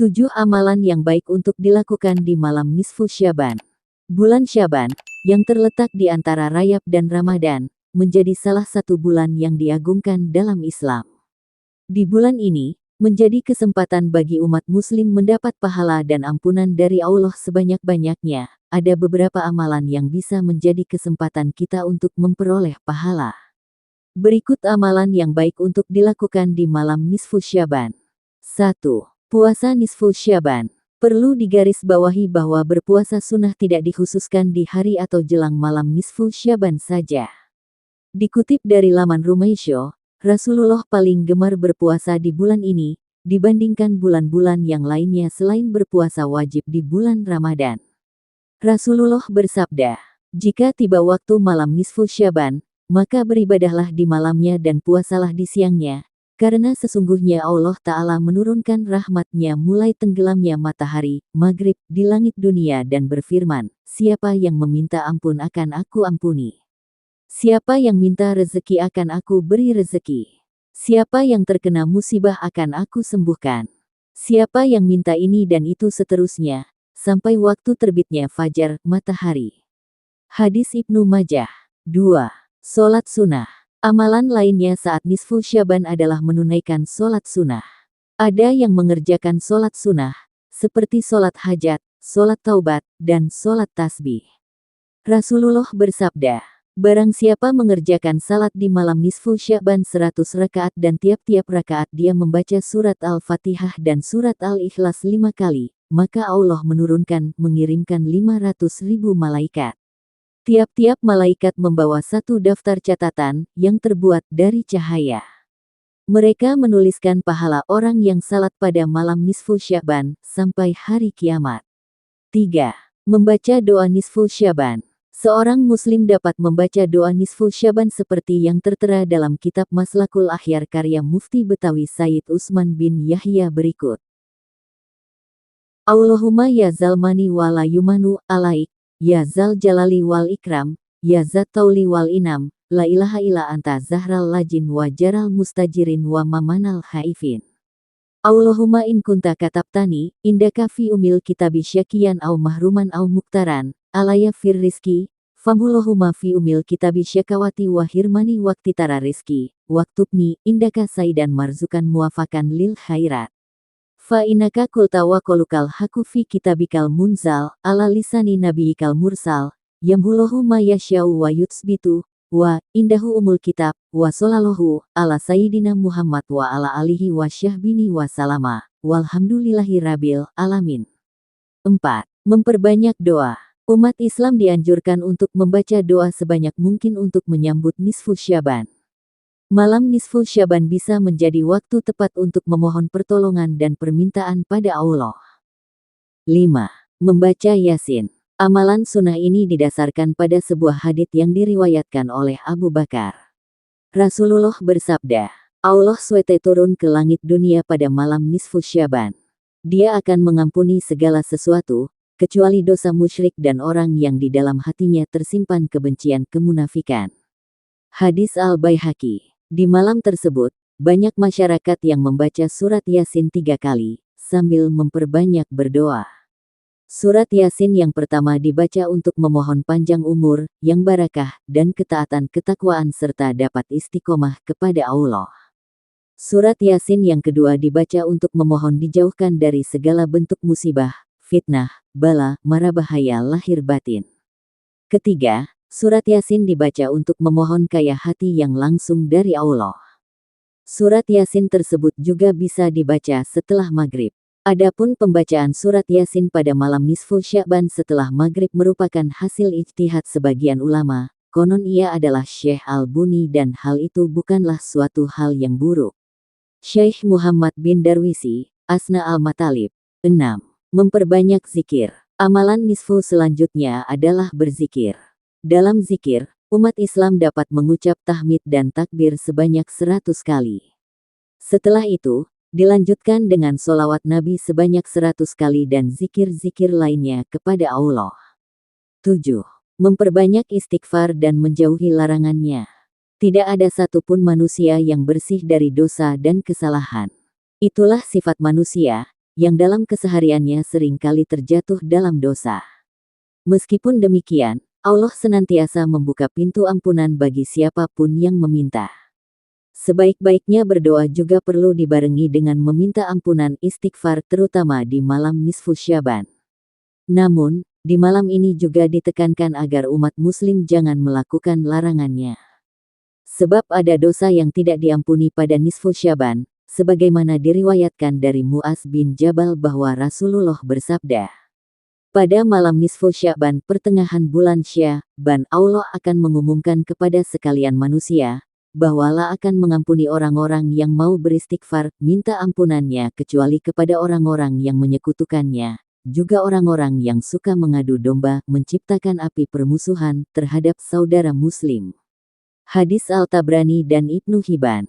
7 amalan yang baik untuk dilakukan di malam nisfu Syaban. Bulan Syaban, yang terletak di antara Rajab dan Ramadan, menjadi salah satu bulan yang diagungkan dalam Islam. Di bulan ini, menjadi kesempatan bagi umat muslim mendapat pahala dan ampunan dari Allah sebanyak-banyaknya. Ada beberapa amalan yang bisa menjadi kesempatan kita untuk memperoleh pahala. Berikut amalan yang baik untuk dilakukan di malam nisfu Syaban. 1. Puasa nisfu Syaban. Perlu digarisbawahi bahwa berpuasa sunnah tidak dikhususkan di hari atau jelang malam nisfu Syaban saja. Dikutip dari laman Rumaisyo, Rasulullah paling gemar berpuasa di bulan ini, dibandingkan bulan-bulan yang lainnya selain berpuasa wajib di bulan Ramadan. Rasulullah bersabda, "Jika tiba waktu malam nisfu Syaban, maka beribadahlah di malamnya dan puasalah di siangnya, karena sesungguhnya Allah Ta'ala menurunkan rahmat-Nya mulai tenggelamnya matahari, maghrib, di langit dunia dan berfirman, siapa yang meminta ampun akan aku ampuni. Siapa yang minta rezeki akan aku beri rezeki. Siapa yang terkena musibah akan aku sembuhkan. Siapa yang minta ini dan itu seterusnya, sampai waktu terbitnya fajar, matahari." Hadis Ibnu Majah. 2. Sholat sunnah. Amalan lainnya saat nisfu Syaban adalah menunaikan sholat sunnah. Ada yang mengerjakan sholat sunnah, seperti sholat hajat, sholat taubat, dan sholat tasbih. Rasulullah bersabda, "Barang siapa mengerjakan salat di malam nisfu Syaban 100 rakaat dan tiap-tiap rakaat dia membaca surat Al-Fatihah dan surat Al-Ikhlas 5 kali, maka Allah mengirimkan 500.000 malaikat. Tiap-tiap malaikat membawa satu daftar catatan yang terbuat dari cahaya. Mereka menuliskan pahala orang yang salat pada malam nisfu Syaban sampai hari kiamat." 3. Membaca doa nisfu Syaban. Seorang muslim dapat membaca doa nisfu Syaban seperti yang tertera dalam kitab Maslakul Akhyar karya Mufti Betawi Sayyid Utsman bin Yahya berikut. Allahumma ya zalmani wa la yumanu alaik, ya zal jalali wal ikram, ya zat tauli wal inam, la ilaha illa anta zahral lajin wa jaral mustajirin wa mamanal haifin. Allahumma in kunta katabtani, indaka fi umil kitabi syakiyan au mahruman au muktaran, alaya fir rizki, famhulohuma fi umil kitabi syakawati wa hirmani wakti tara rizki, waktubni, indaka saidan marzukan muafakan lil khairat. Fa inaka kulta wa kolukal haku fi kitabikal munzal, ala lisani nabiyikal mursal, yamhulohu ma yasya'u wa yutsbitu, wa, indahu umul kitab, wa solalahu, ala sayyidina Muhammad wa ala alihi wa syahbini wa salama, walhamdulillahi rabbil alamin. 4. Memperbanyak doa. Umat Islam dianjurkan untuk membaca doa sebanyak mungkin untuk menyambut nisfu Syaban. Malam nisfu Syaban bisa menjadi waktu tepat untuk memohon pertolongan dan permintaan pada Allah. 5. Membaca Yasin. Amalan sunnah ini didasarkan pada sebuah hadits yang diriwayatkan oleh Abu Bakar. Rasulullah bersabda, Allah SWT turun ke langit dunia pada malam nisfu Syaban. Dia akan mengampuni segala sesuatu, kecuali dosa musyrik dan orang yang di dalam hatinya tersimpan kebencian kemunafikan. Hadis Al-Baihaqi. Di malam tersebut, banyak masyarakat yang membaca surat Yasin 3 kali, sambil memperbanyak berdoa. Surat Yasin yang pertama dibaca untuk memohon panjang umur, yang barakah, dan ketaatan ketakwaan serta dapat istiqomah kepada Allah. Surat Yasin yang kedua dibaca untuk memohon dijauhkan dari segala bentuk musibah, fitnah, bala, mara bahaya lahir batin. Ketiga, surat Yasin dibaca untuk memohon kaya hati yang langsung dari Allah. Surat Yasin tersebut juga bisa dibaca setelah maghrib. Adapun pembacaan surat Yasin pada malam nisfu Syaban setelah maghrib merupakan hasil ijtihad sebagian ulama, konon ia adalah Syekh Al-Buni dan hal itu bukanlah suatu hal yang buruk. Syekh Muhammad bin Darwisi, Asna Al-Matalib. 6. Memperbanyak zikir. Amalan nisfu selanjutnya adalah berzikir. Dalam zikir, umat Islam dapat mengucap tahmid dan takbir sebanyak 100 kali. Setelah itu, dilanjutkan dengan sholawat Nabi sebanyak 100 kali dan zikir-zikir lainnya kepada Allah. 7. Memperbanyak istighfar dan menjauhi larangannya. Tidak ada satupun manusia yang bersih dari dosa dan kesalahan. Itulah sifat manusia, yang dalam kesehariannya sering kali terjatuh dalam dosa. Meskipun demikian, Allah senantiasa membuka pintu ampunan bagi siapapun yang meminta. Sebaik-baiknya berdoa juga perlu dibarengi dengan meminta ampunan istighfar terutama di malam nisfu Syaban. Namun, di malam ini juga ditekankan agar umat muslim jangan melakukan larangannya. Sebab ada dosa yang tidak diampuni pada nisfu Syaban, sebagaimana diriwayatkan dari Mu'az bin Jabal bahwa Rasulullah bersabda, pada malam nisfu Syaban pertengahan bulan Syaban Allah akan mengumumkan kepada sekalian manusia, bahwa Allah akan mengampuni orang-orang yang mau beristighfar, minta ampunannya kecuali kepada orang-orang yang menyekutukannya, juga orang-orang yang suka mengadu domba, menciptakan api permusuhan terhadap saudara muslim. Hadis Al-Tabrani dan Ibnu Hibban.